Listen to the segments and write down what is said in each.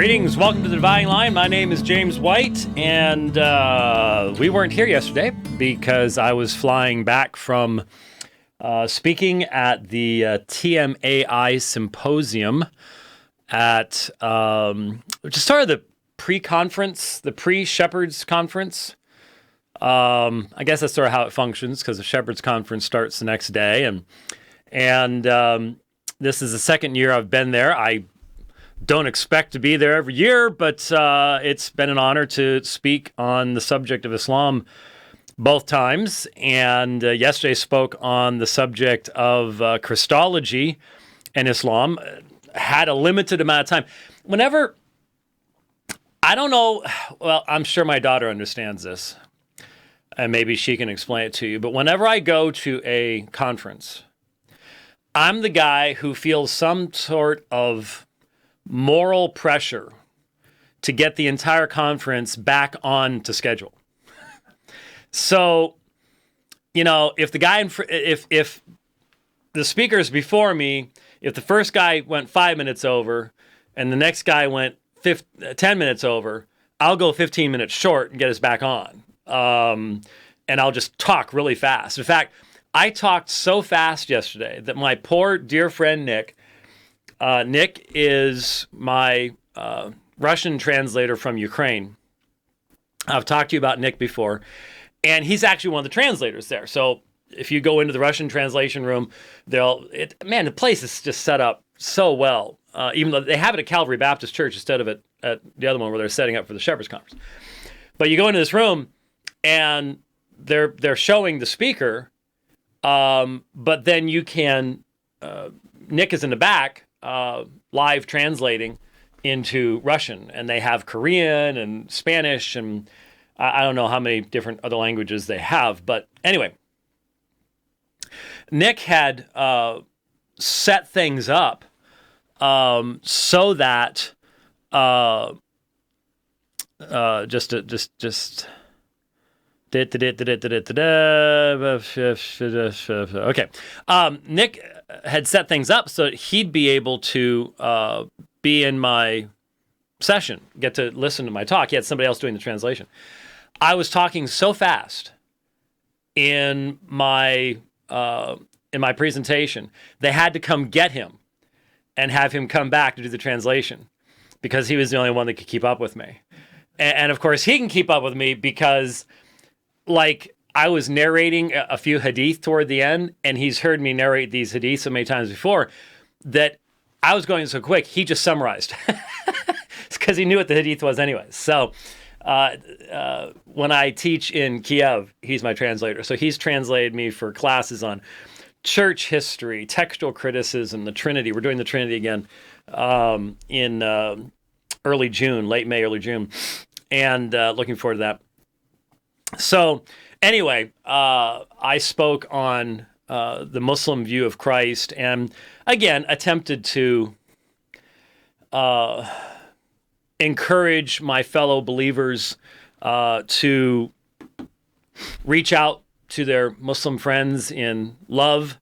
Greetings, welcome to the Dividing Line. My name is James White, and we weren't here yesterday because I was flying back from speaking at the TMAI Symposium at which is sort of the pre-conference, the pre-Shepherds Conference. I guess that's sort of how it functions because the Shepherds Conference starts the next day, and this is the second year I've been there. I don't expect to be there every year, but it's been an honor to speak on the subject of Islam both times. And yesterday spoke on the subject of Christology and Islam. Had a limited amount of time. Whenever, I don't know, well, I'm sure my daughter understands this, and maybe she can explain it to you, but whenever I go to a conference, I'm the guy who feels some sort of moral pressure to get the entire conference back on to schedule. So, you know, if the guy if the speakers before me, if the first guy went 5 minutes over and the next guy went 10 minutes over, I'll go 15 minutes short and get us back on. And I'll just talk really fast. In fact, I talked so fast yesterday that my poor dear friend Nick is my Russian translator from Ukraine. I've talked to you about Nick before, and he's actually one of the translators there. So if you go into the Russian translation room, the place is just set up so well, even though they have it at Calvary Baptist Church instead of it at the other one where they're setting up for the Shepherds Conference. But you go into this room, and they're showing the speaker, but then you can, Nick is in the back, live translating into Russian, and they have Korean and Spanish, and I don't know how many different other languages they have, but anyway, Nick had set things up so that okay. Nick had set things up so that he'd be able to be in my session, get to listen to my talk. He had somebody else doing the translation. I was talking so fast in my presentation, they had to come get him and have him come back to do the translation because he was the only one that could keep up with me. And of course, he can keep up with me because, like, I was narrating a few hadith toward the end, and he's heard me narrate these hadith so many times before that I was going so quick, he just summarized. It's because he knew what the hadith was anyway. So when I teach in Kiev, he's my translator. So he's translated me for classes on church history, textual criticism, the Trinity. We're doing the Trinity again in early June, late May, early June. And looking forward to that. So anyway, I spoke on the Muslim view of Christ and, again, attempted to encourage my fellow believers to reach out to their Muslim friends in love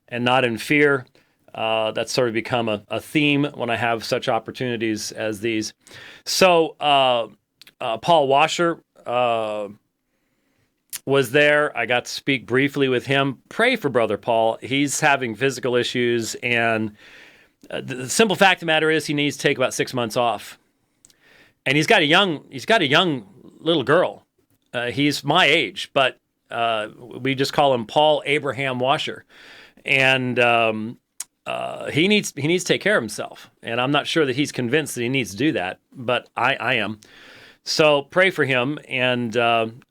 and not in fear. That's sort of become a theme when I have such opportunities as these. So Paul Washer was there. I got to speak briefly with him. Pray for Brother Paul. He's having physical issues, and the simple fact of the matter is he needs to take about 6 months off. And he's got a young little girl. He's my age, but we just call him Paul Abraham Washer, and he needs to take care of himself. And I'm not sure that he's convinced that he needs to do that, but I am. So pray for him, and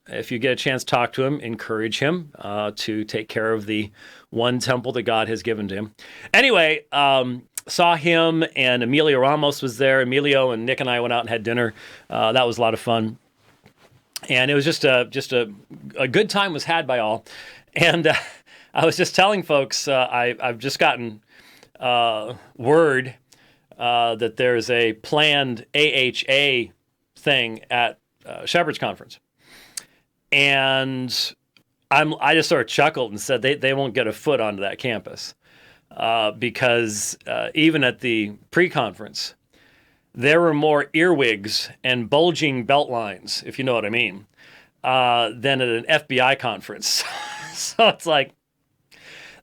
if you get a chance to talk to him, encourage him to take care of the one temple that God has given to him. Anyway, saw him, and Emilio Ramos was there. Emilio and Nick and I went out and had dinner. That was a lot of fun, and it was just a good time was had by all. And I was just telling folks I've just gotten word that there's a planned AHA thing at Shepherds Conference, and I just sort of chuckled and said they won't get a foot onto that campus because even at the pre-conference there were more earwigs and bulging belt lines, if you know what I mean, than at an FBI conference. So it's like,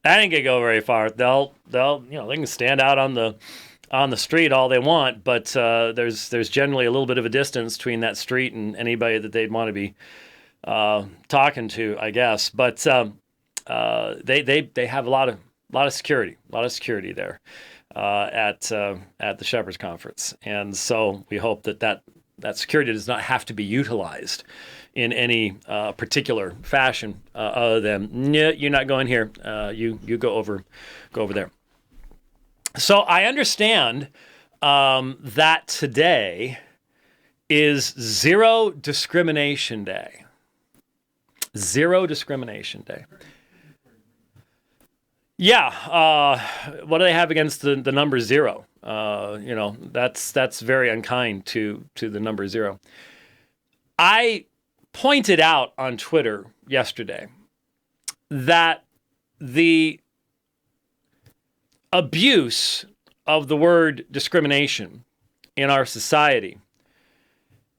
that ain't gonna go very far. They'll they can stand out on the street all they want, but there's generally a little bit of a distance between that street and anybody that they'd want to be talking to, I guess. But they have a lot of security there at the Shepherds Conference, and so we hope that security does not have to be utilized in any particular fashion, other than you're not going here. You go over there. So I understand that today is Zero Discrimination Day. Zero Discrimination Day. Yeah. What do they have against the number zero? That's very unkind to the number zero. I pointed out on Twitter yesterday that the abuse of the word discrimination in our society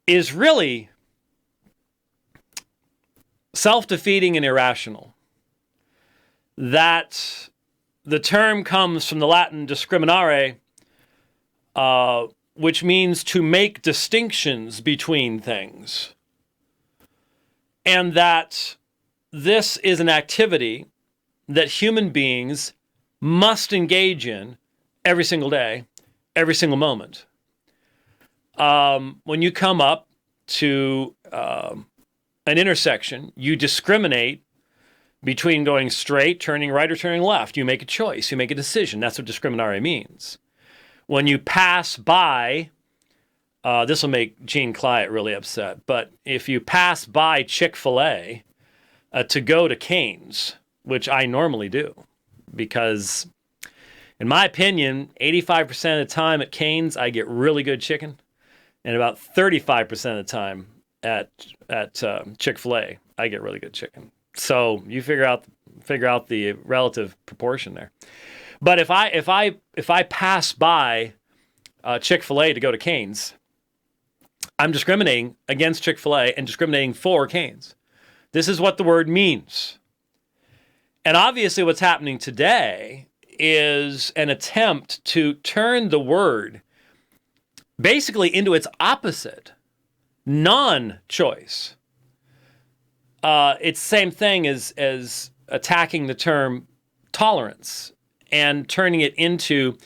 is really self-defeating and irrational. That the term comes from the Latin discriminare, which means to make distinctions between things. And that this is an activity that human beings must engage in every single day, every single moment. When you come up to an intersection, you discriminate between going straight, turning right, or turning left. You make a choice. You make a decision. That's what discriminare means. When you pass by, this will make Gene Client really upset, but if you pass by Chick-fil-A to go to Cane's, which I normally do, because in my opinion, 85% of the time at Cane's, I get really good chicken, and about 35% of the time at Chick-fil-A, I get really good chicken. So you figure out the relative proportion there. But if I pass by Chick-fil-A to go to Cane's, I'm discriminating against Chick-fil-A and discriminating for Cane's. This is what the word means. And obviously what's happening today is an attempt to turn the word basically into its opposite, non-choice. It's the same thing as attacking the term tolerance and turning it into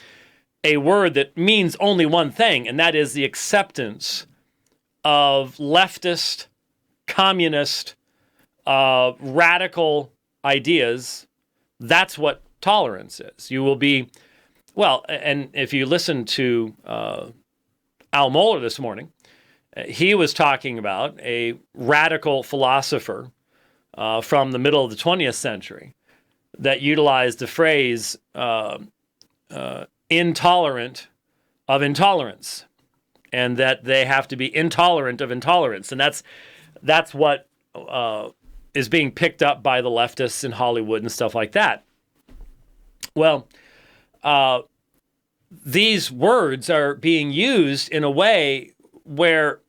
a word that means only one thing, and that is the acceptance of leftist, communist, radical ideas. That's what tolerance is. You will be, well, and if you listen to Al Mohler this morning, he was talking about a radical philosopher from the middle of the 20th century that utilized the phrase intolerant of intolerance, and that they have to be intolerant of intolerance. And that's what is being picked up by the leftists in Hollywood and stuff like that. Well, these words are being used in a way where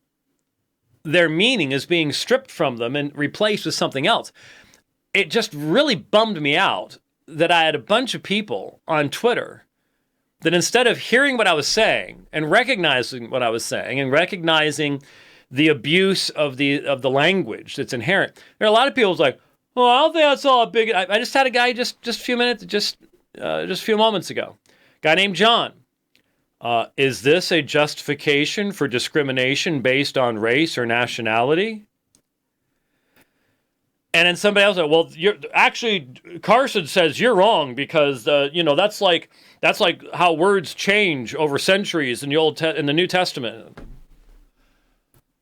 their meaning is being stripped from them and replaced with something else. It just really bummed me out that I had a bunch of people on Twitter that instead of hearing what I was saying and recognizing what I was saying and recognizing the abuse of the language that's inherent, there are a lot of people who's like, "Oh, I don't think that's all a big." I just had a guy just a few moments ago, a guy named John. Is this a justification for discrimination based on race or nationality? And then somebody else said, well, Carson says you're wrong because that's like how words change over centuries in the New Testament.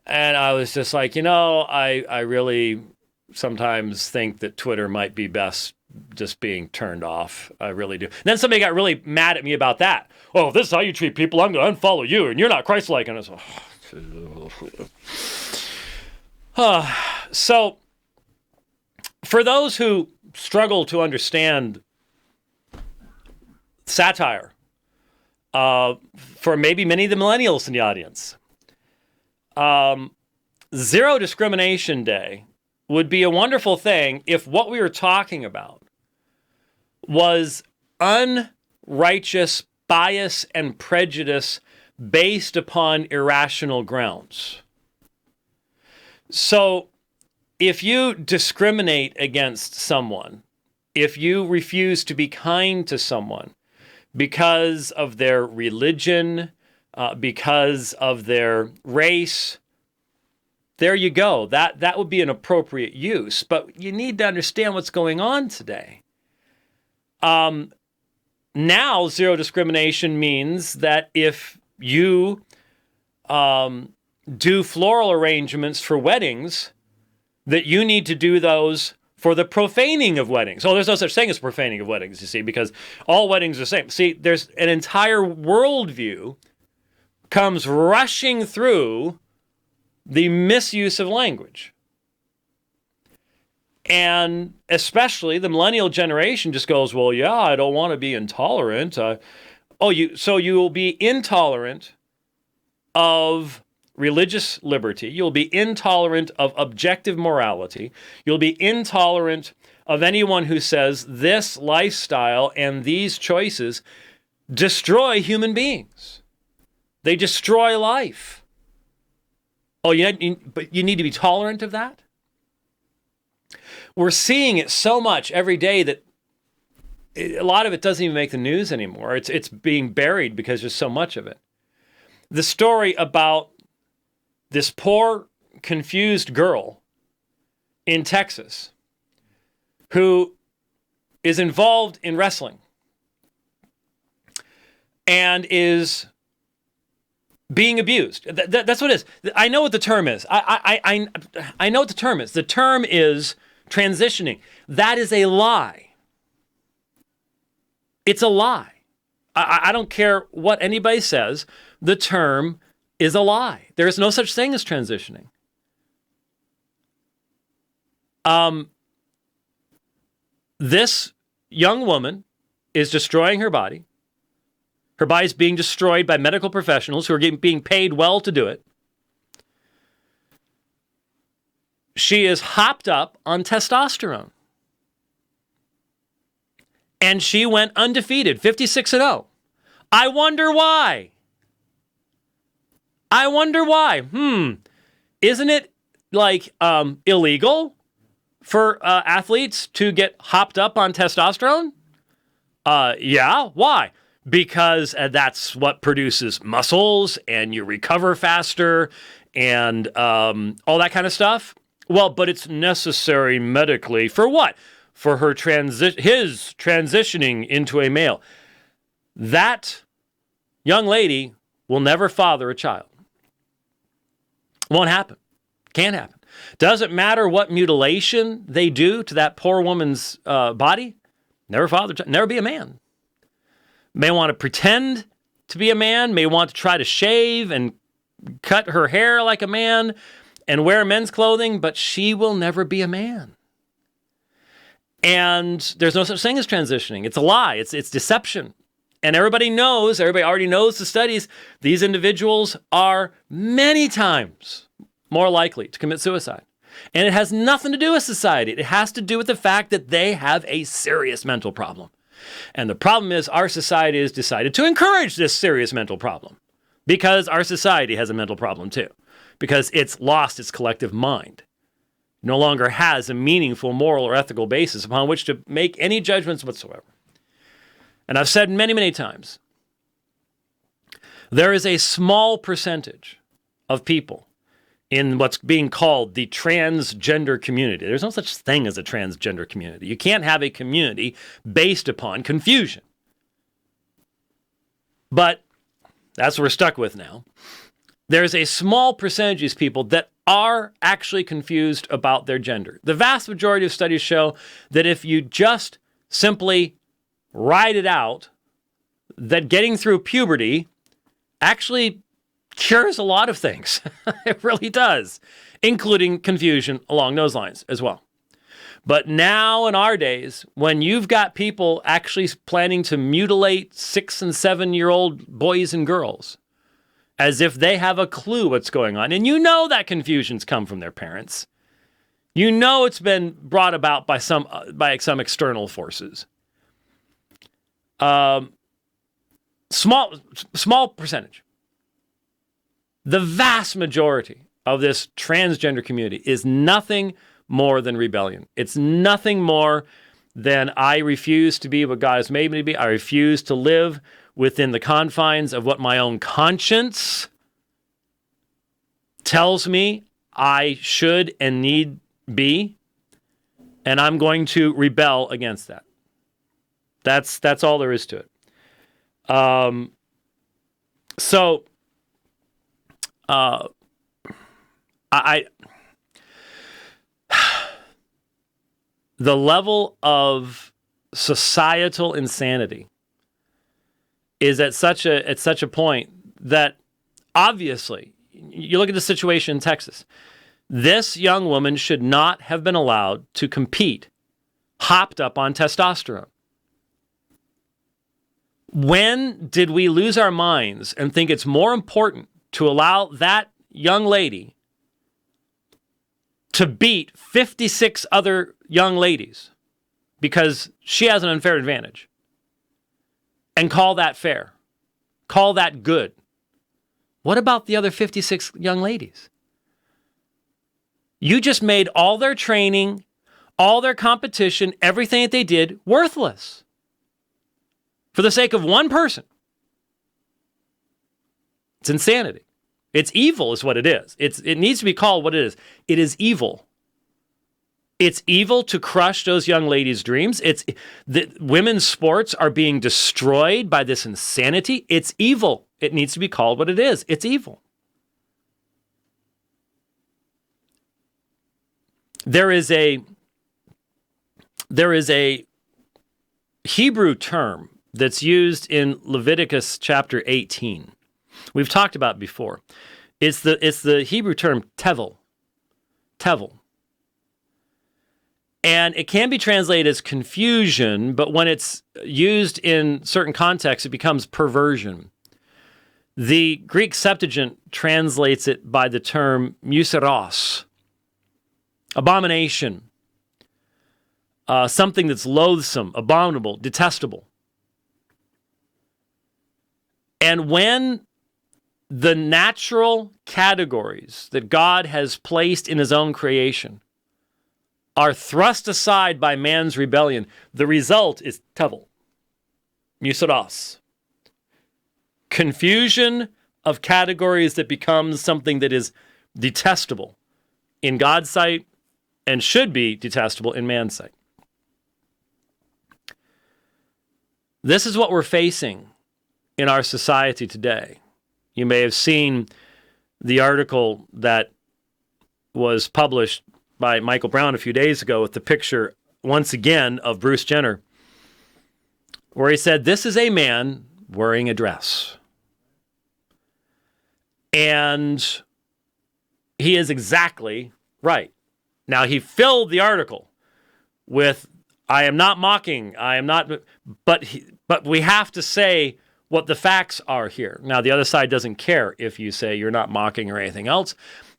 And I was just like, I really sometimes think that Twitter might be best just being turned off. I really do. And then somebody got really mad at me about that. Oh, if this is how you treat people, I'm going to unfollow you, and you're not Christ-like. And I was like, so for those who struggle to understand satire for maybe many of the millennials in the audience. Zero Discrimination Day would be a wonderful thing if what we were talking about was unrighteous bias and prejudice based upon irrational grounds. So if you discriminate against someone, if you refuse to be kind to someone because of their religion, because of their race, there you go. That would be an appropriate use. But you need to understand what's going on today. Now, zero discrimination means that if you do floral arrangements for weddings, that you need to do those for the profaning of weddings. Oh, there's no such thing as profaning of weddings, you see, because all weddings are the same. See, there's an entire worldview comes rushing through the misuse of language. And especially the millennial generation just goes, well, yeah, I don't want to be intolerant. So you will be intolerant of religious liberty. You'll be intolerant of objective morality. You'll be intolerant of anyone who says this lifestyle and these choices destroy human beings. They destroy life. Oh, but you need to be tolerant of that? We're seeing it so much every day that a lot of it doesn't even make the news anymore. It's being buried because there's so much of it. The story about this poor, confused girl in Texas who is involved in wrestling and is being abused. That's what it is. I know what the term is. I know what the term is. The term is transitioning. That is a lie. It's a lie. I don't care what anybody says. The term is a lie. There is no such thing as transitioning. This young woman is destroying her body. Her body is being destroyed by medical professionals who are being paid well to do it. She is hopped up on testosterone. And she went undefeated, 56-0. I wonder why. Isn't it like illegal for athletes to get hopped up on testosterone? Yeah. Why? Because that's what produces muscles and you recover faster and all that kind of stuff. Well, but it's necessary medically for what? For his transitioning into a male. That young lady will never father a child. Won't happen. Can't happen. Doesn't matter what mutilation they do to that poor woman's body. Never father, never be a man. May want to pretend to be a man, may want to try to shave and cut her hair like a man and wear men's clothing, but she will never be a man. And there's no such thing as transitioning. It's a lie. It's deception. And everybody already knows the studies, these individuals are many times more likely to commit suicide. And it has nothing to do with society. It has to do with the fact that they have a serious mental problem. And the problem is our society has decided to encourage this serious mental problem because our society has a mental problem too, because it's lost its collective mind. No longer has a meaningful moral or ethical basis upon which to make any judgments whatsoever. And I've said many, many times, there is a small percentage of people in what's being called the transgender community. There's no such thing as a transgender community. You can't have a community based upon confusion. But that's what we're stuck with now. There's a small percentage of these people that are actually confused about their gender. The vast majority of studies show that if you just simply ride it out, that getting through puberty actually cures a lot of things. It really does, including confusion along those lines as well. But now in our days, when you've got people actually planning to mutilate 6 and 7-year-old boys and girls as if they have a clue what's going on, and you know that confusion's come from their parents. You know it's been brought about by some external forces. Small percentage. The vast majority of this transgender community is nothing more than rebellion. It's nothing more than I refuse to be what God has made me to be. I refuse to live within the confines of what my own conscience tells me I should and need be, and I'm going to rebel against that. That's all there is to it. The level of societal insanity is at such a point that obviously, you look at the situation in Texas. This young woman should not have been allowed to compete hopped up on testosterone. When did we lose our minds and think it's more important to allow that young lady to beat 56 other young ladies because she has an unfair advantage and call that fair? Call that good? What about the other 56 young ladies? You just made all their training, all their competition, everything that they did worthless for the sake of one person. It's insanity. It's evil is what it is. It needs to be called what it is. It is evil. It's evil to crush those young ladies' dreams. Women's sports are being destroyed by this insanity. It's evil. It needs to be called what it is. It's evil. There is a Hebrew term that's used in Leviticus chapter 18. We've talked about it before. It's the Hebrew term tevel. Tevel. And it can be translated as confusion, but when it's used in certain contexts, it becomes perversion. The Greek Septuagint translates it by the term museros, abomination, something that's loathsome, abominable, detestable. And when the natural categories that God has placed in his own creation are thrust aside by man's rebellion, the result is tevel, museros. Confusion of categories that becomes something that is detestable in God's sight and should be detestable in man's sight. This is what we're facing in our society today. You may have seen the article that was published by Michael Brown a few days ago with the picture, once again, of Bruce Jenner, where he said, this is a man wearing a dress. And he is exactly right. Now, he filled the article with, I am not mocking, I am not, but we have to say what the facts are here. Now, the other side doesn't care if you say you're not mocking or anything else.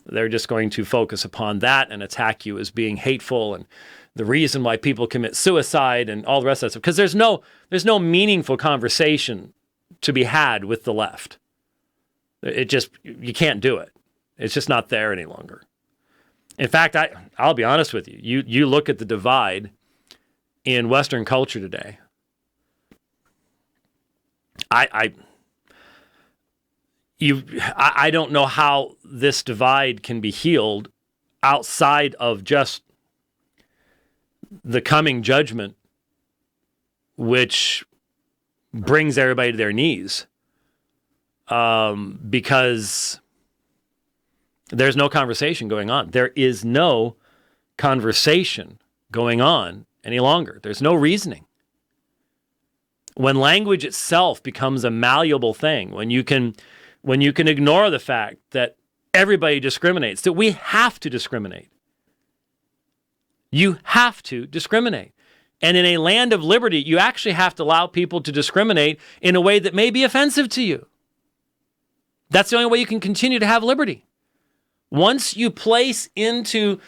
They're just going to focus upon that and attack you as being hateful and the reason why people commit suicide and all the rest of that stuff. Because there's no meaningful conversation to be had with the left. You can't do it. It's just not there any longer. In fact, I'll be honest with you. You look at the divide in Western culture today. I don't know how this divide can be healed outside of just the coming judgment, which brings everybody to their knees, because there's no conversation going on. There is no conversation going on any longer. There's no reasoning. When language itself becomes a malleable thing, when you can ignore the fact that everybody discriminates, that we have to discriminate. You have to discriminate. And in a land of liberty, you actually have to allow people to discriminate in a way that may be offensive to you. That's the only way you can continue to have liberty. Once you place into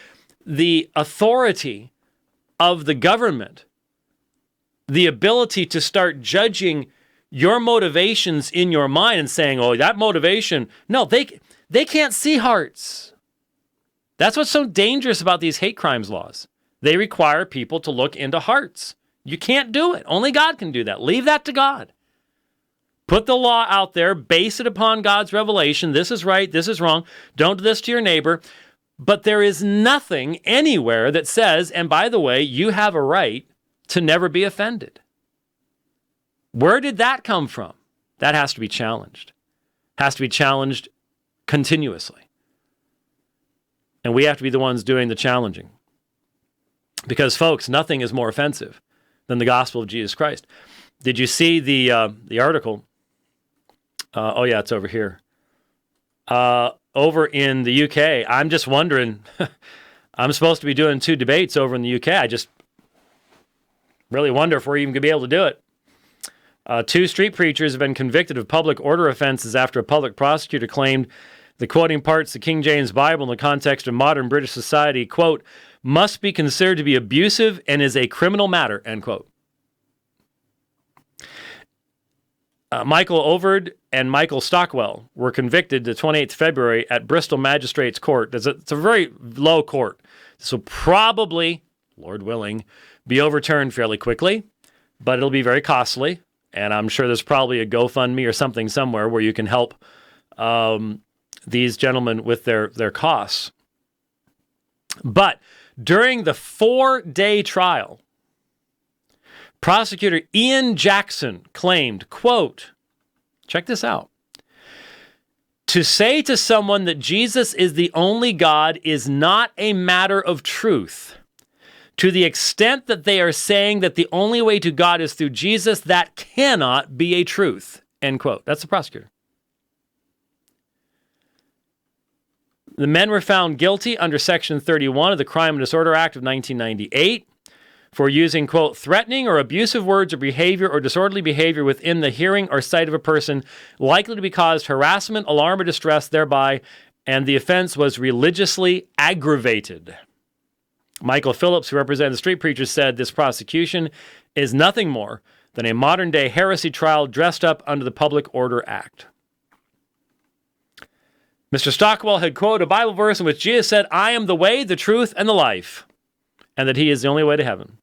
the authority of the government the ability to start judging your motivations in your mind and saying, oh, that motivation, no, they can't see hearts. That's what's so dangerous about these hate crimes laws. They require people to look into hearts. You can't do it. Only God can do that. Leave that to God. Put the law out there, base it upon God's revelation. This is right, this is wrong. Don't do this to your neighbor. But there is nothing anywhere that says, and by the way, you have a right to never be offended. Where did that come from? That has to be challenged. Has to be challenged continuously. And we have to be the ones doing the challenging. Because, folks, nothing is more offensive than the gospel of Jesus Christ. Did you see the article? Oh, yeah, it's over here. Over in the UK, I'm just wondering, I'm supposed to be doing 2 debates over in the UK. I just really wonder if we're even going to be able to do it. 2 street preachers have been convicted of public order offenses after a public prosecutor claimed the quoting parts of the King James Bible in the context of modern British society, quote, must be considered to be abusive and is a criminal matter, end quote. Michael Overd and Michael Stockwell were convicted the 28th February at Bristol Magistrates Court. It's a very low court. This will probably, Lord willing, be overturned fairly quickly, but it'll be very costly. And I'm sure there's probably a GoFundMe or something somewhere where you can help these gentlemen with their costs. But during the 4-day trial, prosecutor Ian Jackson claimed, quote, check this out, to say to someone that Jesus is the only God is not a matter of truth. To the extent that they are saying that the only way to God is through Jesus, that cannot be a truth, end quote. That's the prosecutor. The men were found guilty under Section 31 of the Crime and Disorder Act of 1998 for using, quote, threatening or abusive words or behavior or disorderly behavior within the hearing or sight of a person likely to be caused harassment, alarm, or distress thereby, and the offense was religiously aggravated. Michael Phillips, who represented the street preachers, said this prosecution is nothing more than a modern-day heresy trial dressed up under the Public Order Act. Mr. Stockwell had quoted a Bible verse in which Jesus said, I am the way, the truth, and the life, and that he is the only way to heaven.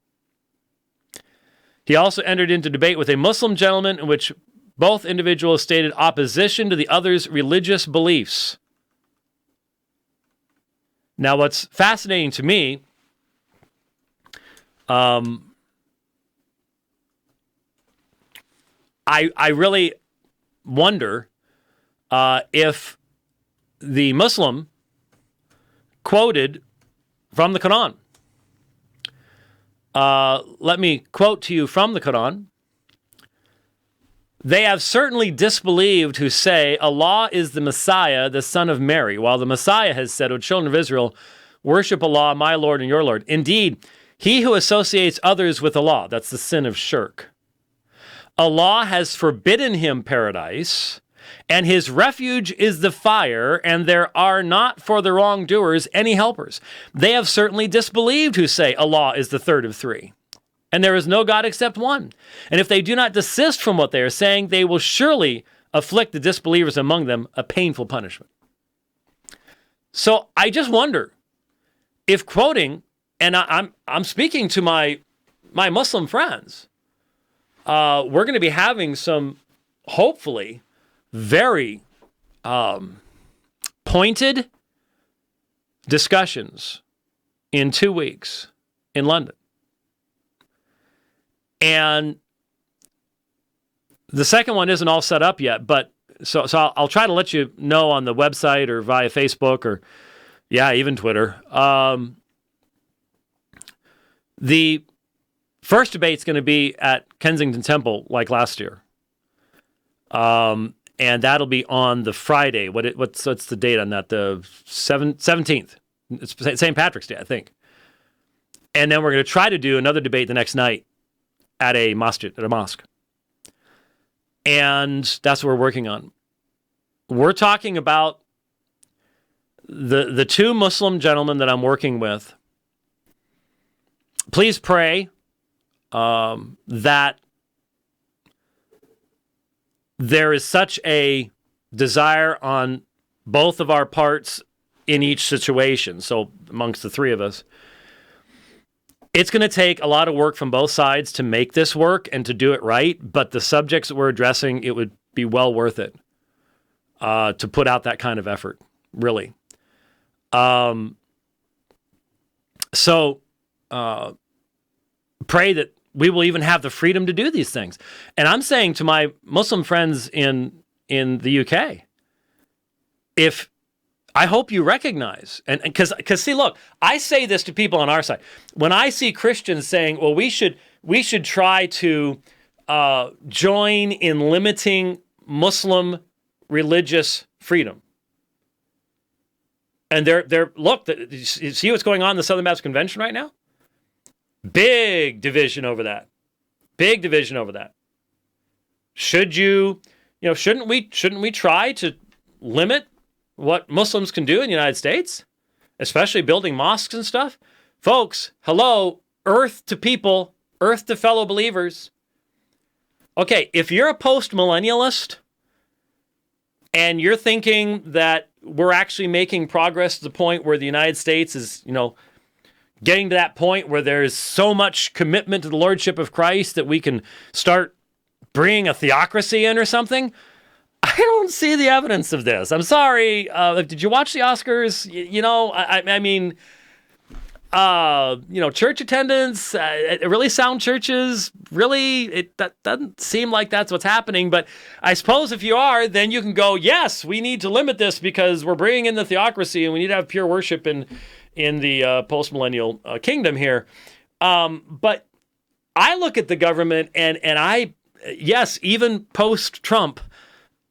He also entered into debate with a Muslim gentleman in which both individuals stated opposition to the other's religious beliefs. Now, what's fascinating to me, I really wonder if the Muslim quoted from the Quran. Let me quote to you from the Quran. They have certainly disbelieved who say Allah is the Messiah, the son of Mary, while the Messiah has said, O children of Israel, worship Allah, my Lord and your Lord. Indeed, he who associates others with Allah, that's the sin of shirk. Allah has forbidden him paradise, and his refuge is the fire, and there are not for the wrongdoers any helpers. They have certainly disbelieved who say Allah is the third of three, and there is no God except one. And if they do not desist from what they are saying, they will surely afflict the disbelievers among them a painful punishment. So I just wonder if quoting, and I'm speaking to my Muslim friends, we're going to be having some, hopefully, very pointed discussions in 2 weeks in London. And the second one isn't all set up yet, but so I'll try to let you know on the website or via Facebook or, yeah, even Twitter. The first debate's going to be at Kensington Temple like last year. And that'll be on the Friday. What's the date on that? The 17th. It's St. Patrick's Day, I think. And then we're going to try to do another debate the next night at a mosque. And that's what we're working on. We're talking about the two Muslim gentlemen that I'm working with. Please pray that there is such a desire on both of our parts in each situation. So amongst the three of us, it's going to take a lot of work from both sides to make this work and to do it right. But the subjects that we're addressing, it would be well worth it to put out that kind of effort, really. So pray that we will even have the freedom to do these things. And I'm saying to my Muslim friends in the UK, I hope you recognize, and because see, look, I say this to people on our side. When I see Christians saying, well, we should try to join in limiting Muslim religious freedom. And look, you see what's going on in the Southern Baptist Convention right now? Big division over that. Big division over that. Shouldn't we try to limit what Muslims can do in the United States, especially building mosques and stuff? Folks, hello, earth to people, earth to fellow believers. Okay, if you're a post-millennialist and you're thinking that we're actually making progress to the point where the United States is, getting to that point where there's so much commitment to the Lordship of Christ that we can start bringing a theocracy in or something, I don't see the evidence of this. I'm sorry. Did you watch the Oscars? Church attendance, really sound churches, really, that doesn't seem like that's what's happening. But I suppose if you are, then you can go, yes, we need to limit this because we're bringing in the theocracy and we need to have pure worship in the post-millennial kingdom here. But I look at the government and yes, even post-Trump,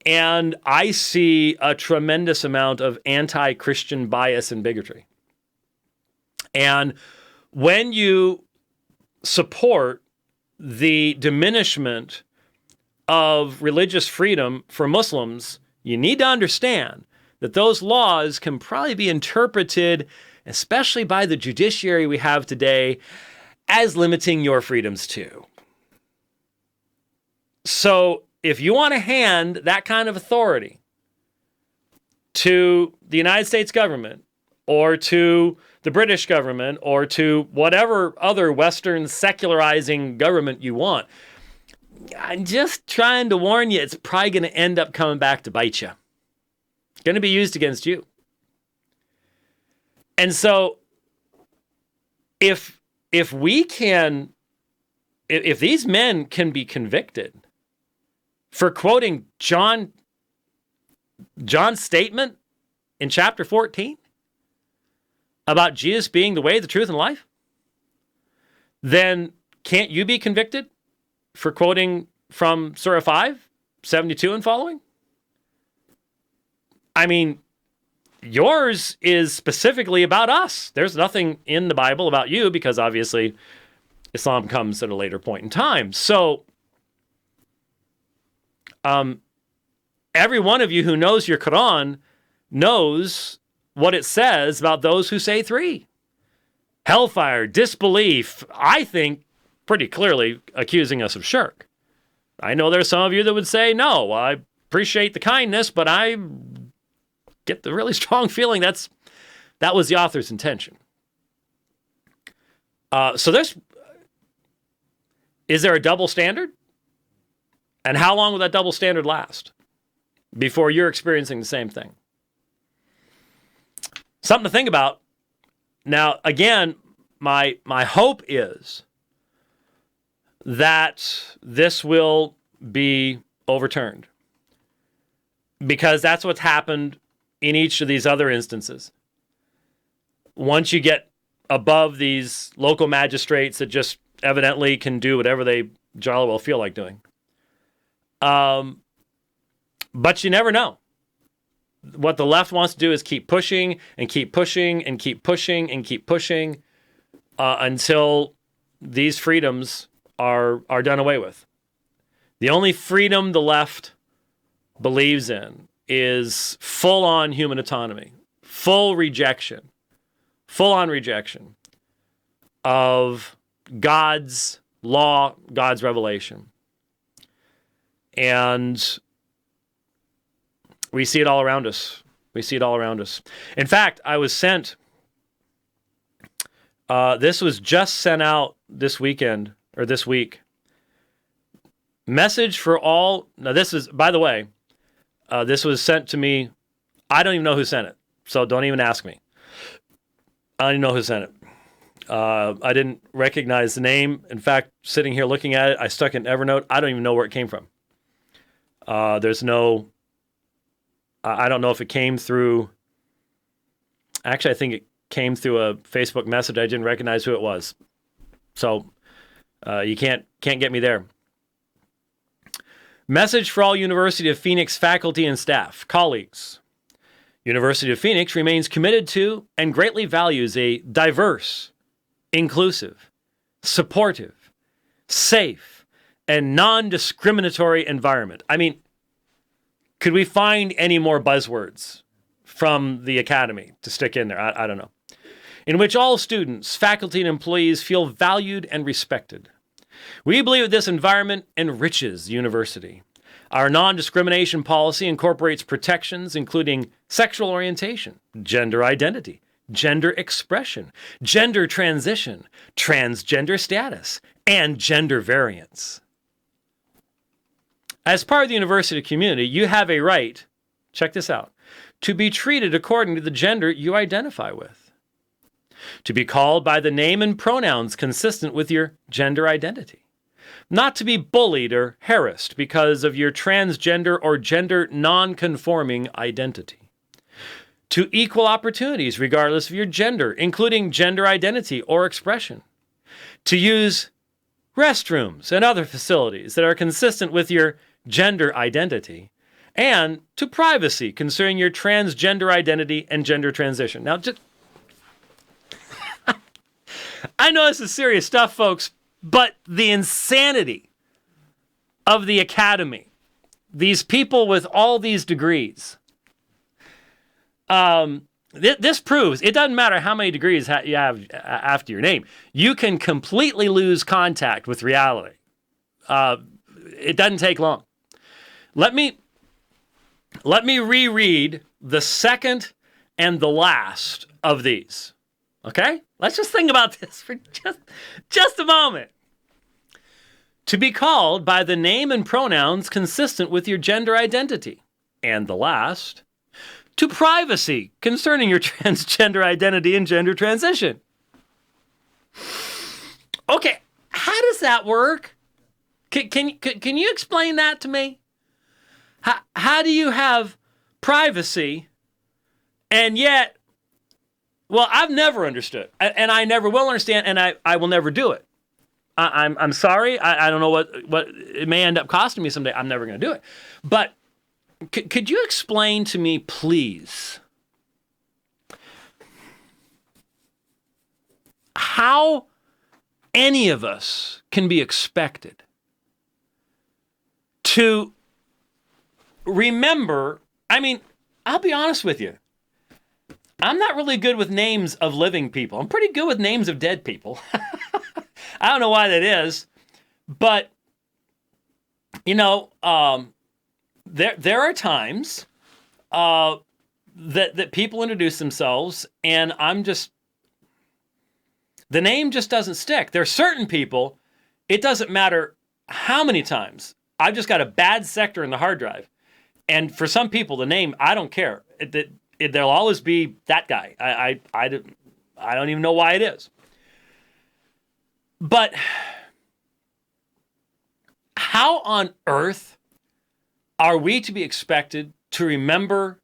and I see a tremendous amount of anti-Christian bias and bigotry. And when you support the diminishment of religious freedom for Muslims, you need to understand that those laws can probably be interpreted, especially by the judiciary we have today, as limiting your freedoms too. So if you want to hand that kind of authority to the United States government or to the British government or to whatever other Western secularizing government you want, I'm just trying to warn you, it's probably going to end up coming back to bite you. It's going to be used against you. And so if these men can be convicted for quoting John's statement in chapter 14 about Jesus being the way, the truth, and life, then can't you be convicted for quoting from Surah 5, 72 and following? I mean, yours is specifically about us. There's nothing in the Bible about you because obviously Islam comes at a later point in time. So every one of you who knows your Quran knows what it says about those who say three. Hellfire, disbelief, I think pretty clearly accusing us of shirk. I know there's some of you that would say, no, I appreciate the kindness, but I get the really strong feeling that was the author's intention. So is there a double standard? And how long will that double standard last before you're experiencing the same thing? Something to think about. Now, again, my hope is that this will be overturned because that's what's happened in each of these other instances. Once you get above these local magistrates that just evidently can do whatever they jolly well feel like doing. But you never know. What the left wants to do is keep pushing and keep pushing and keep pushing and keep pushing until these freedoms are done away with. The only freedom the left believes in is full-on human autonomy, full-on rejection of God's law, God's revelation. And we see it all around us. In fact, I was sent, this was just sent out this week. Message for all, now this is, by the way, this was sent to me. I don't even know who sent it, so don't even ask me. I don't even know who sent it. I didn't recognize the name. In fact, sitting here looking at it, I stuck it in Evernote. I don't even know where it came from. There's no, I don't know if it came through, actually I think it came through a Facebook message. I didn't recognize who it was. So you can't get me there. Message for all University of Phoenix faculty and staff, colleagues. University of Phoenix remains committed to and greatly values a diverse, inclusive, supportive, safe, and non-discriminatory environment. I mean, could we find any more buzzwords from the academy to stick in there? I don't know. In which all students, faculty, and employees feel valued and respected. We believe that this environment enriches the university. Our non-discrimination policy incorporates protections including sexual orientation, gender identity, gender expression, gender transition, transgender status, and gender variance. As part of the university community, you have a right, check this out, to be treated according to the gender you identify with, to be called by the name and pronouns consistent with your gender identity, not to be bullied or harassed because of your transgender or gender non-conforming identity, to equal opportunities regardless of your gender, including gender identity or expression, to use restrooms and other facilities that are consistent with your gender identity, and to privacy concerning your transgender identity and gender transition. Now, just I know this is serious stuff, folks, but the insanity of the academy, these people with all these degrees, this proves it doesn't matter how many degrees you have after your name. You can completely lose contact with reality. It doesn't take long. Let me reread the second and the last of these. Okay? Let's just think about this for just a moment. To be called by the name and pronouns consistent with your gender identity. And the last, to privacy concerning your transgender identity and gender transition. Okay, how does that work? Can you explain that to me? How do you have privacy and yet, well, I've never understood, and I never will understand, and I will never do it. I'm sorry. I don't know what it may end up costing me someday. I'm never going to do it. But could you explain to me, please, how any of us can be expected to remember? I mean, I'll be honest with you. I'm not really good with names of living people. I'm pretty good with names of dead people. I don't know why that is, but you know, there are times that people introduce themselves, and the name just doesn't stick. There are certain people, it doesn't matter how many times. I've just got a bad sector in the hard drive, and for some people, the name, I don't care. There'll always be that guy. I don't even know why it is. But how on earth are we to be expected to remember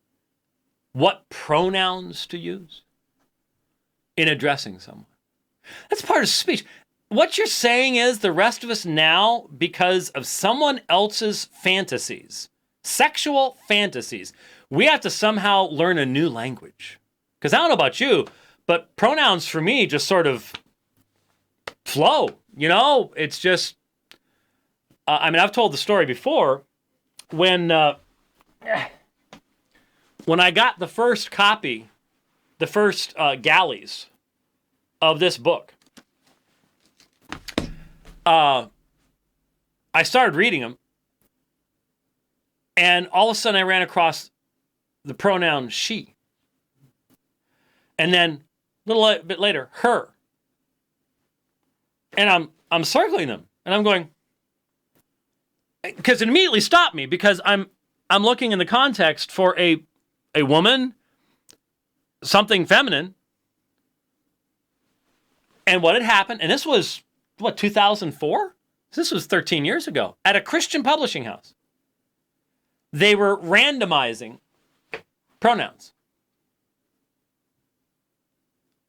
what pronouns to use in addressing someone? That's part of speech. What you're saying is the rest of us now, because of someone else's fantasies, sexual fantasies, we have to somehow learn a new language. Because I don't know about you, but pronouns for me just sort of flow. It's just, I've told the story before when I got the first copy, the first galleys of this book, I started reading them, and all of a sudden I ran across the pronoun she. And then a little bit later, her. And I'm circling them, and I'm going, because it immediately stopped me, because I'm looking in the context for a woman, something feminine, and what had happened, and this was, 2004? This was 13 years ago, at a Christian publishing house. They were randomizing pronouns.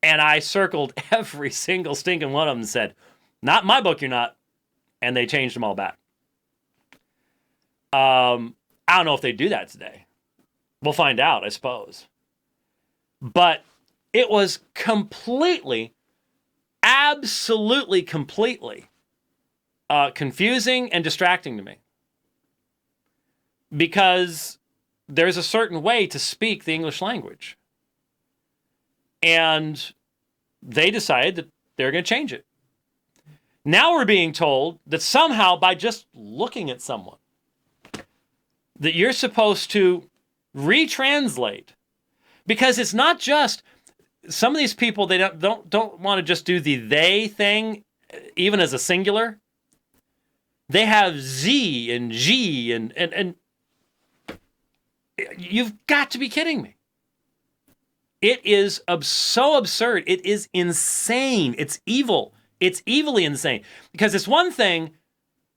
And I circled every single stinking one of them and said, not in my book, you're not. And they changed them all back. I don't know if they do that today. We'll find out, I suppose. But it was absolutely completely confusing and distracting to me. Because there's a certain way to speak the English language. And they decided that they're going to change it. Now we're being told that somehow by just looking at someone, that you're supposed to retranslate. Because it's not just, some of these people, they don't want to just do the they thing, even as a singular. They have Z and G and you've got to be kidding me. It is so absurd. It is insane. It's evil. It's evilly insane. Because it's one thing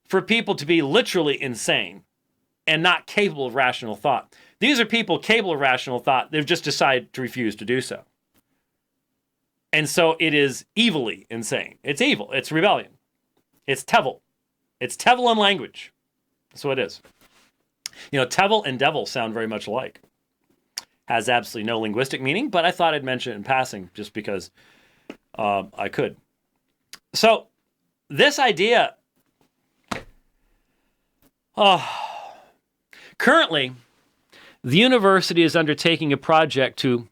for people to be literally insane and not capable of rational thought. These are people capable of rational thought. They've just decided to refuse to do so. And so it is evilly insane. It's evil. It's rebellion. It's Tevil. It's Tevil in language. That's what it is. Tevil and devil sound very much alike. Has absolutely no linguistic meaning, but I thought I'd mention it in passing just because I could. So this idea, currently, the university is undertaking a project to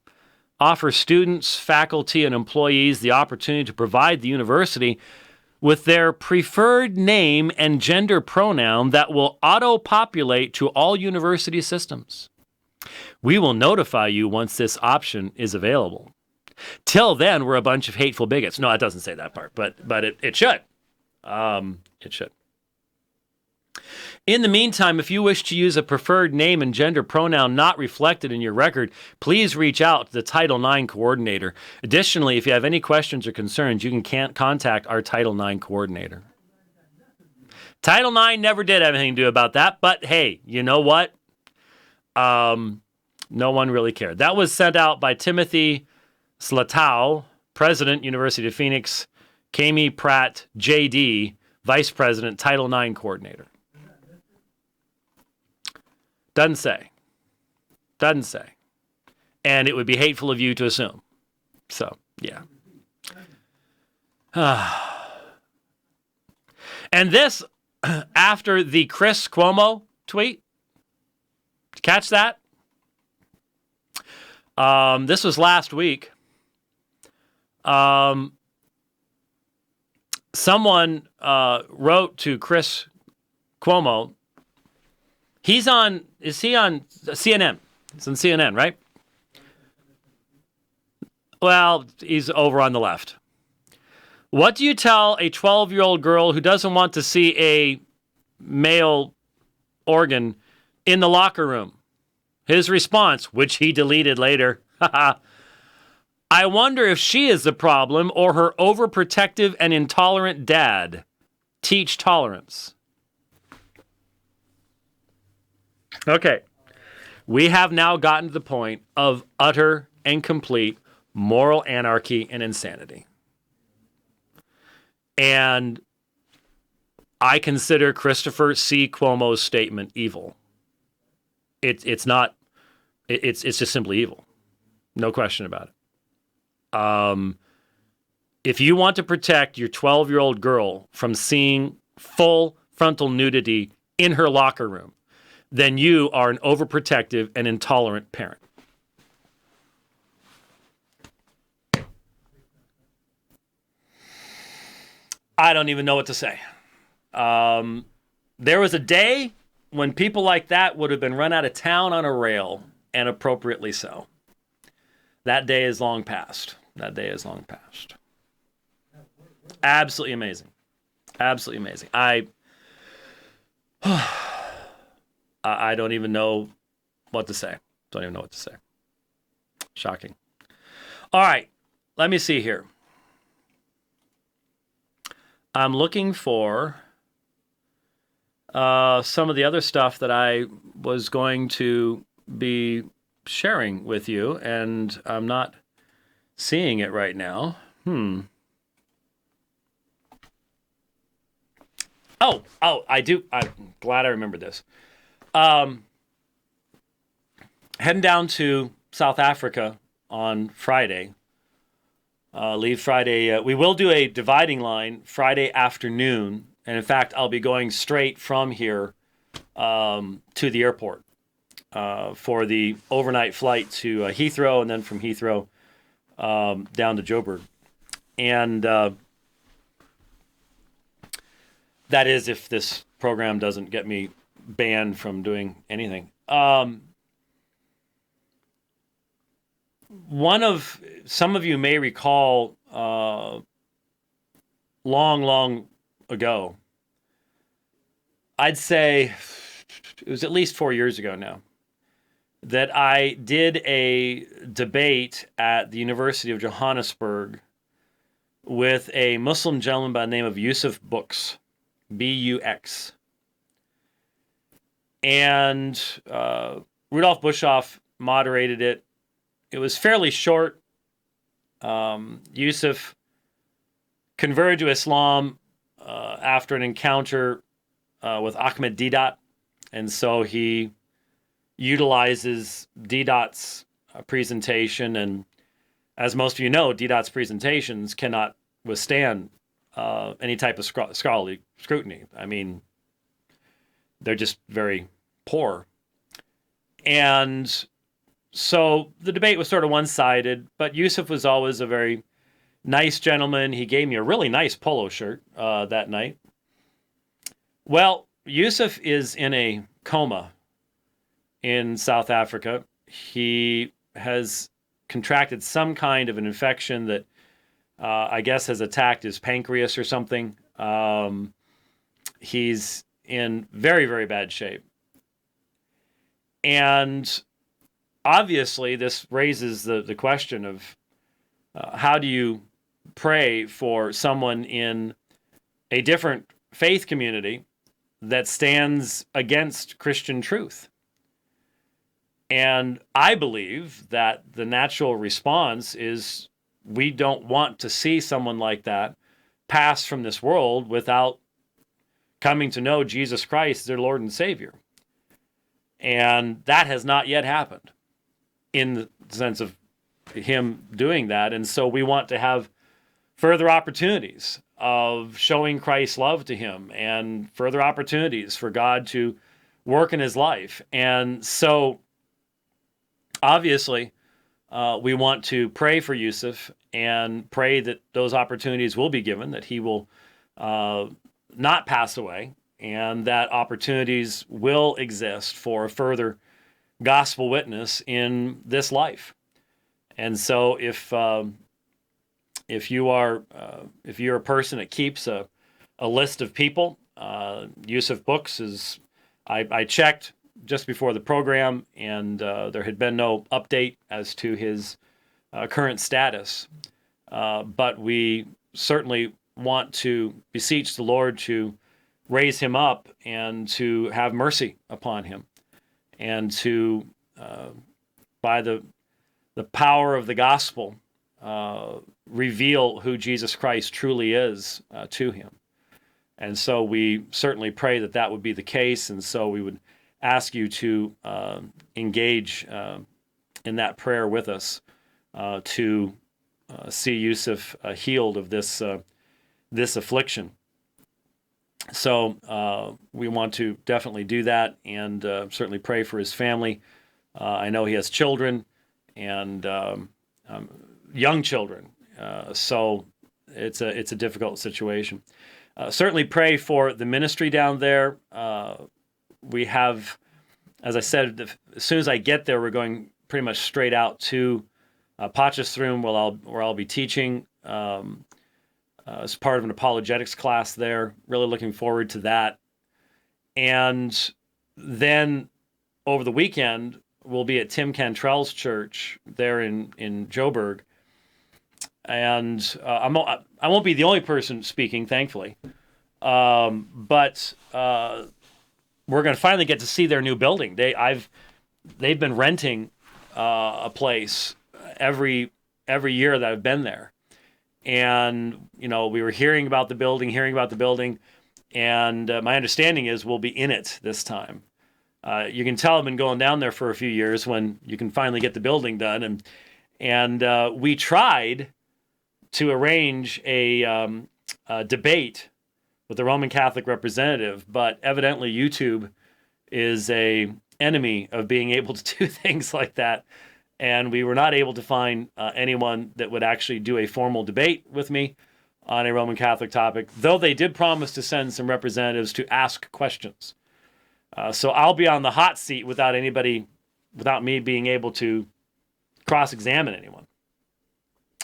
offer students, faculty, and employees the opportunity to provide the university with their preferred name and gender pronoun that will auto-populate to all university systems. We will notify you once this option is available. Till then, we're a bunch of hateful bigots. No, it doesn't say that part, but it should. It should. In the meantime, if you wish to use a preferred name and gender pronoun not reflected in your record, please reach out to the Title IX coordinator. Additionally, if you have any questions or concerns, you can contact our Title IX coordinator. Title IX never did have anything to do about that, but hey, you know what? No one really cared. That was sent out by Timothy Slatow, President, University of Phoenix, Kami Pratt, JD, Vice President, Title IX Coordinator. Doesn't say. And it would be hateful of you to assume. So, yeah. And this, after the Chris Cuomo tweet. Did you catch that? This was last week. Someone wrote to Chris Cuomo. Is he on CNN? He's on CNN, right? Well, he's over on the left. What do you tell a 12-year-old girl who doesn't want to see a male organ in the locker room? His response, which he deleted later, I wonder if she is the problem or her overprotective and intolerant dad. Teach tolerance. Okay. We have now gotten to the point of utter and complete moral anarchy and insanity. And I consider Christopher C. Cuomo's statement evil. It's just simply evil. No question about it. If you want to protect your 12-year-old girl from seeing full frontal nudity in her locker room, then you are an overprotective and intolerant parent. I don't even know what to say. There was a day when people like that would have been run out of town on a rail, and appropriately so. That day is long past. That day is long past. Absolutely amazing. Absolutely amazing. I don't even know what to say. Don't even know what to say. Shocking. All right. Let me see here. I'm looking for some of the other stuff that I was going to be sharing with you, and I'm not seeing it right now. Oh, I do. I'm glad I remembered this. Heading down to South Africa on Friday. Leave Friday. We will do a dividing line Friday afternoon. And in fact, I'll be going straight from here to the airport for the overnight flight to Heathrow, and then from Heathrow down to Joburg. And that is if this program doesn't get me banned from doing anything. Some of you may recall long ago, I'd say it was at least 4 years ago now, that I did a debate at the University of Johannesburg with a Muslim gentleman by the name of Yusuf Bux, B-U-X. And Rudolf Bushoff moderated it. It was fairly short. Yusuf converted to Islam after an encounter with Ahmed Deedat, and so he utilizes Deedat's presentation, and as most of you know, Deedat's presentations cannot withstand any type of scholarly scrutiny. I mean, they're just very poor. And so the debate was sort of one-sided, but Yusuf was always a very nice gentleman. He gave me a really nice polo shirt that night. Well, Yusuf is in a coma in South Africa. He has contracted some kind of an infection that I guess has attacked his pancreas or something. He's in very, very bad shape. And obviously, this raises the question of how do you pray for someone in a different faith community that stands against Christian truth? And I believe that the natural response is we don't want to see someone like that pass from this world without coming to know Jesus Christ, their Lord and Savior. And that has not yet happened in the sense of him doing that. And so we want to have further opportunities of showing Christ's love to him and further opportunities for God to work in his life. And so obviously, we want to pray for Yusuf and pray that those opportunities will be given, that he will not pass away, and that opportunities will exist for further gospel witness in this life. And so if you're a person that keeps a list of people, Yusuf Bux is, I checked just before the program, and there had been no update as to his current status. But we certainly want to beseech the Lord to raise him up and to have mercy upon him, and to, by the power of the gospel, reveal who Jesus Christ truly is to him. And so we certainly pray that that would be the case, and so we would ask you to engage in that prayer with us to see Yusuf healed of this affliction. So we want to definitely do that, and certainly pray for his family. I know he has children and young children, so it's a difficult situation. Certainly pray for the ministry down there. We have, as I said, as soon as I get there, we're going pretty much straight out to Potchefstroom, where I'll be teaching as part of an apologetics class there. Really looking forward to that. And then over the weekend, we'll be at Tim Cantrell's church there in Joburg. And I won't be the only person speaking, thankfully. But we're going to finally get to see their new building. They've been renting a place every year that I've been there. And, we were hearing about the building, and my understanding is we'll be in it this time. You can tell I've been going down there for a few years when you can finally get the building done. And we tried to arrange a debate with the Roman Catholic representative, but evidently YouTube is a enemy of being able to do things like that. And we were not able to find anyone that would actually do a formal debate with me on a Roman Catholic topic, though they did promise to send some representatives to ask questions. So I'll be on the hot seat without me being able to cross-examine anyone.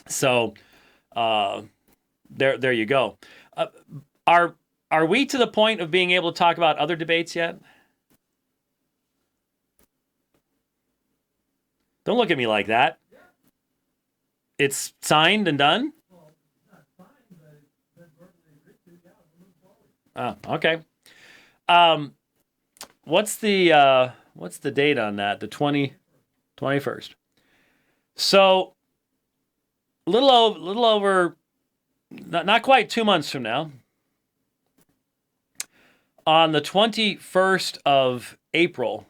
So there you go. Are we to the point of being able to talk about other debates yet? Don't look at me like that. It's signed and done? Oh, okay. What's the date on that? The 21st. So a little over, not quite 2 months from now, on the 21st of April,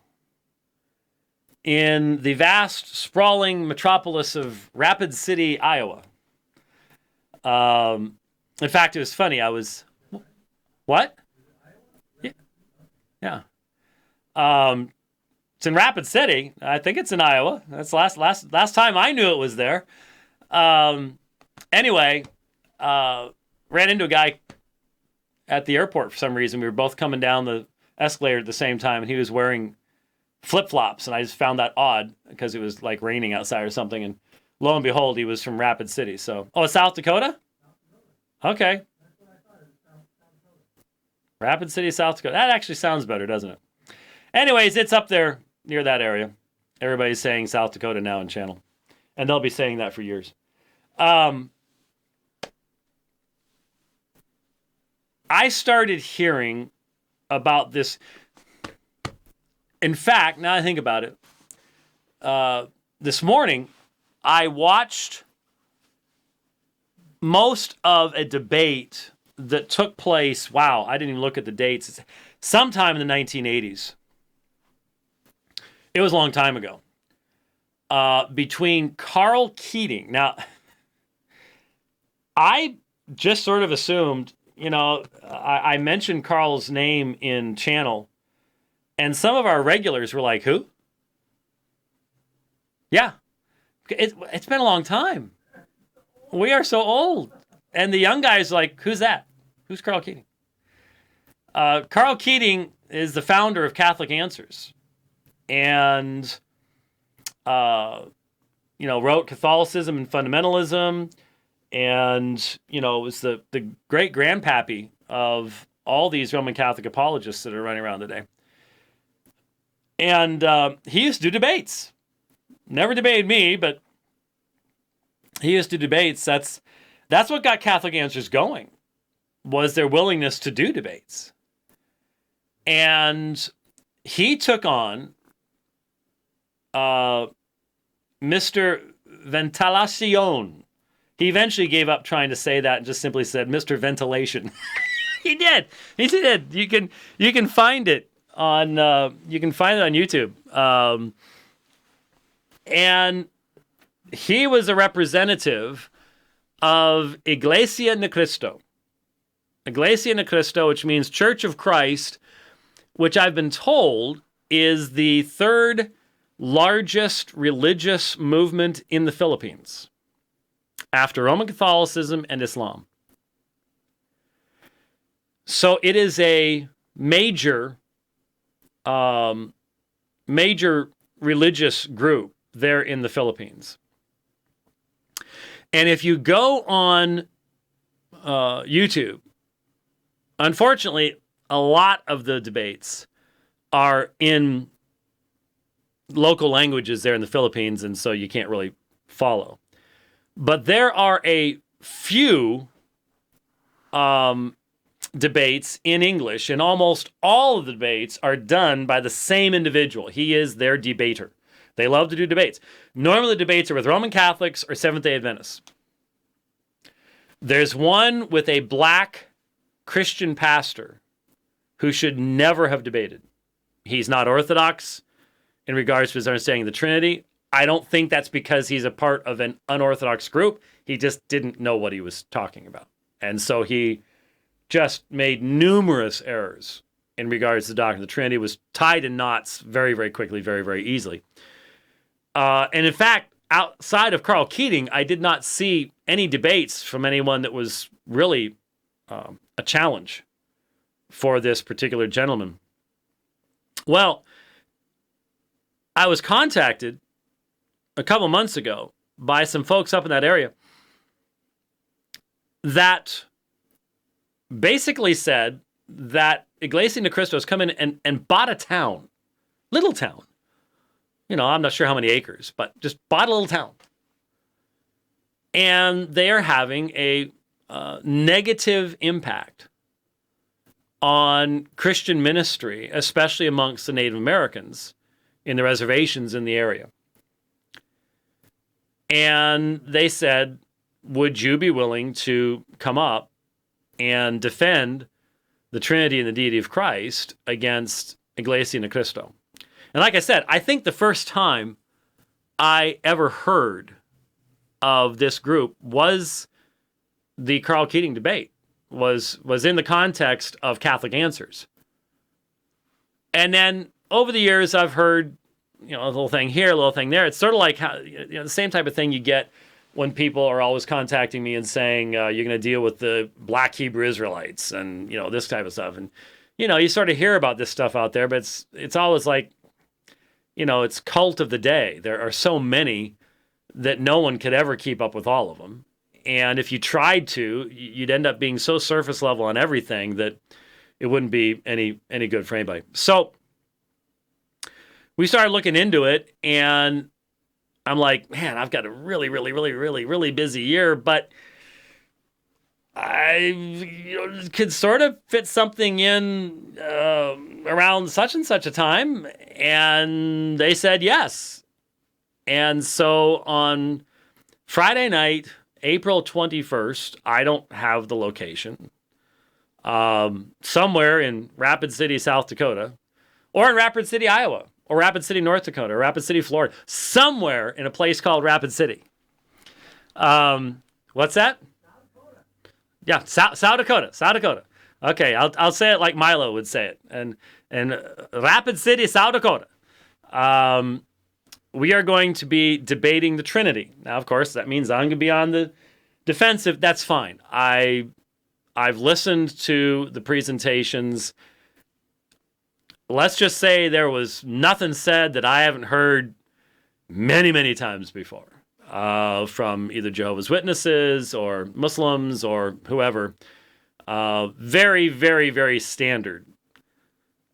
in the vast, sprawling metropolis of Rapid City, Iowa. In fact, it was funny. What? Yeah. It's in Rapid City. I think it's in Iowa. That's last time I knew it was there. Anyway, ran into a guy at the airport for some reason. We were both coming down the escalator at the same time, and he was wearing flip-flops, and I just found that odd because it was like raining outside or something, and lo and behold, he was from Rapid City. So, South Dakota? Okay. Rapid City, South Dakota. That actually sounds better, doesn't it? Anyways, it's up there near that area. Everybody's saying South Dakota now in channel, and they'll be saying that for years. I started hearing about this. In fact, now I think about it, this morning I watched most of a debate that took place, wow, I didn't even look at the dates, sometime in the 1980s. It was a long time ago. Between Carl Keating. Now, I just sort of assumed, I mentioned Carl's name in channel, and some of our regulars were like, who? Yeah. It's been a long time. We are so old. And the young guys are like, who's that? Who's Carl Keating? Carl Keating is the founder of Catholic Answers. And, wrote Catholicism and Fundamentalism. And, was the great-grandpappy of all these Roman Catholic apologists that are running around today. And he used to do debates. Never debated me, but he used to do debates. That's what got Catholic Answers going, was their willingness to do debates. And he took on Mr. Ventilacion. He eventually gave up trying to say that and just simply said Mr. Ventilation. He did. You can find it on YouTube. And he was a representative of Iglesia ni Christo. Iglesia ni Christo, which means Church of Christ, which I've been told is the third largest religious movement in the Philippines after Roman Catholicism and Islam. So it is a major religious group there in the Philippines. And if you go on YouTube, unfortunately, a lot of the debates are in local languages there in the Philippines, and so you can't really follow. But there are a few debates in English, and almost all of the debates are done by the same individual. He is their debater. They love to do debates. Normally, the debates are with Roman Catholics or Seventh-day Adventists. There's one with a black Christian pastor who should never have debated. He's not Orthodox in regards to his understanding of the Trinity. I don't think that's because he's a part of an unorthodox group. He just didn't know what he was talking about. And so he just made numerous errors in regards to the doctrine of the Trinity, was tied in knots very, very quickly, very, very easily. And in fact, outside of Carl Keating, I did not see any debates from anyone that was really a challenge for this particular gentleman. Well, I was contacted a couple months ago by some folks up in that area that basically said that Iglesia ni Christo has come in and bought a town, little town. You know, I'm not sure how many acres, but just bought a little town. And they are having a negative impact on Christian ministry, especially amongst the Native Americans in the reservations in the area. And they said, would you be willing to come up and defend the Trinity and the deity of Christ against Iglesia ni Christo? And like I said, I think the first time I ever heard of this group was the Carl Keating debate, was in the context of Catholic Answers. And then over the years, I've heard, you know, a little thing here, a little thing there. It's sort of like how, you know, the same type of thing you get when people are always contacting me and saying, you're going to deal with the black Hebrew Israelites and, you know, this type of stuff. And, you know, you sort of hear about this stuff out there, but it's always like, you know, it's cult of the day. There are so many that no one could ever keep up with all of them. And if you tried to, you'd end up being so surface level on everything that it wouldn't be any good for anybody. So we started looking into it, and I'm like, man, I've got a really busy year, but I could sort of fit something in around such and such a time. And they said yes. And so on Friday night, April 21st, I don't have the location, somewhere in Rapid City, South Dakota, or in Rapid City, Iowa, or Rapid City, North Dakota, or Rapid City, Florida, somewhere in a place called Rapid City. What's that? Yeah, South Dakota. Okay, I'll say it like Milo would say it. And Rapid City, South Dakota. We are going to be debating the Trinity. Now, of course, that means I'm going to be on the defensive. That's fine. I've listened to the presentations. Let's just say there was nothing said that I haven't heard many times before from either Jehovah's Witnesses or Muslims or whoever. Very standard.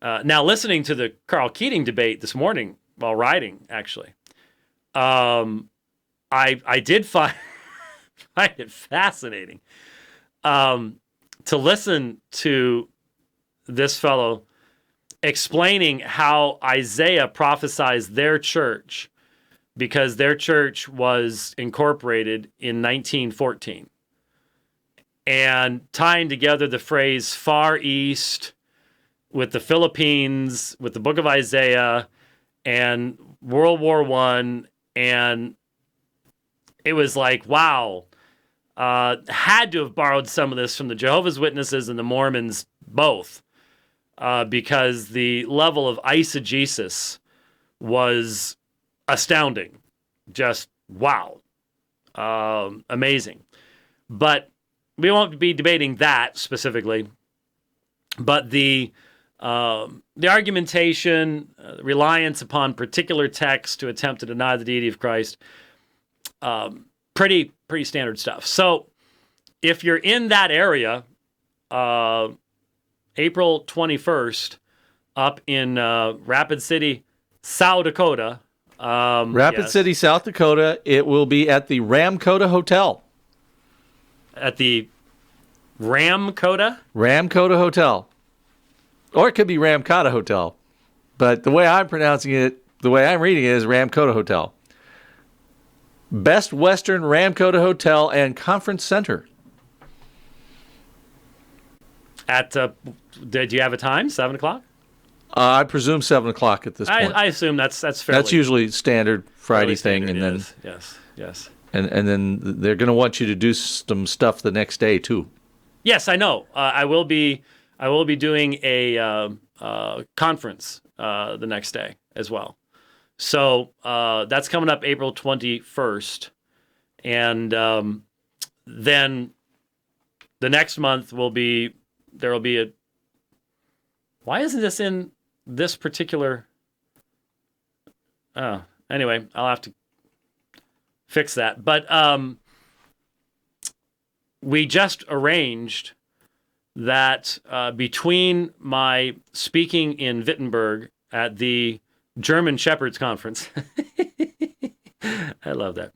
Now, listening to the Carl Keating debate this morning while riding, actually, I did find it fascinating to listen to this fellow explaining how Isaiah prophesies their church, because their church was incorporated in 1914, and tying together the phrase Far East with the Philippines, with the book of Isaiah, and World War I, and it was like, wow, had to have borrowed some of this from the Jehovah's Witnesses and the Mormons both, because the level of eisegesis was astounding. Just wow. Amazing. But we won't be debating that specifically. But the argumentation, reliance upon particular texts to attempt to deny the deity of Christ, pretty standard stuff. So if you're in that area, April 21st, up in Rapid City, South Dakota. Rapid City, South Dakota. It will be at the Ramkota Hotel. At the Ramkota? Ramkota Hotel. Or it could be Ramkota Hotel. But the way I'm pronouncing it, the way I'm reading it is Ramkota Hotel. Best Western Ramkota Hotel and Conference Center. At, did you have a time? 7 o'clock? I presume 7 o'clock at this point. I assume that's fairly. That's usually standard Friday thing, and then yes. And then they're going to want you to do some stuff the next day too. Yes, I know. I will be doing a conference the next day as well. So that's coming up April 21st, and then the next month there will be a. Why isn't this in this particular? Anyway, I'll have to fix that. But we just arranged that between my speaking in Wittenberg at the German Shepherds Conference, I love that,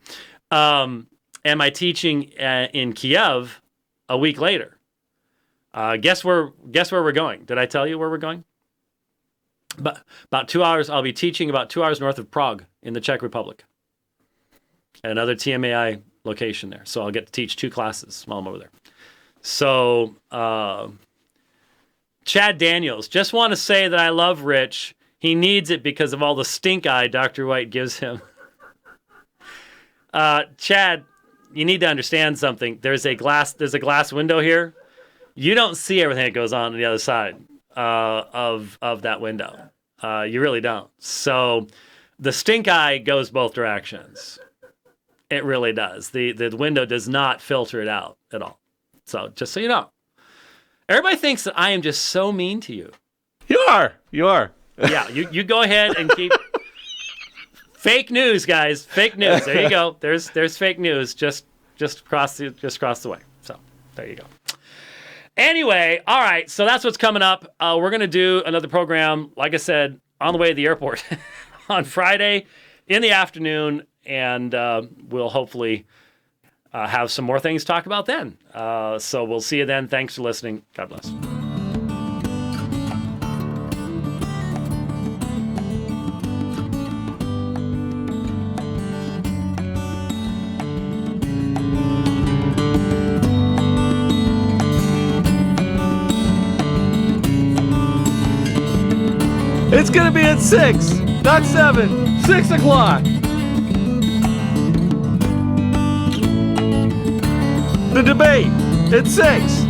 and my teaching in Kiev a week later. Guess where we're going? Did I tell you where we're going? But about 2 hours. I'll be teaching about 2 hours north of Prague in the Czech Republic. Another TMAI location there. So I'll get to teach 2 classes while I'm over there. So Chad Daniels, just want to say that I love Rich. He needs it because of all the stink eye Dr. White gives him. Chad, you need to understand something. There's a glass window here. You don't see everything that goes on the other side of that window. You really don't. So the stink eye goes both directions. It really does. The window does not filter it out at all. So just so you know. Everybody thinks that I am just so mean to you. You are. Yeah, you go ahead and keep... Fake news, guys. Fake news. There you go. There's fake news just across the way. So there you go. Anyway, all right, so that's what's coming up. We're going to do another program, like I said, on the way to the airport on Friday in the afternoon, and we'll hopefully have some more things to talk about then. So we'll see you then. Thanks for listening. God bless. It's going to be at 6, not 7, 6 o'clock. The debate at 6.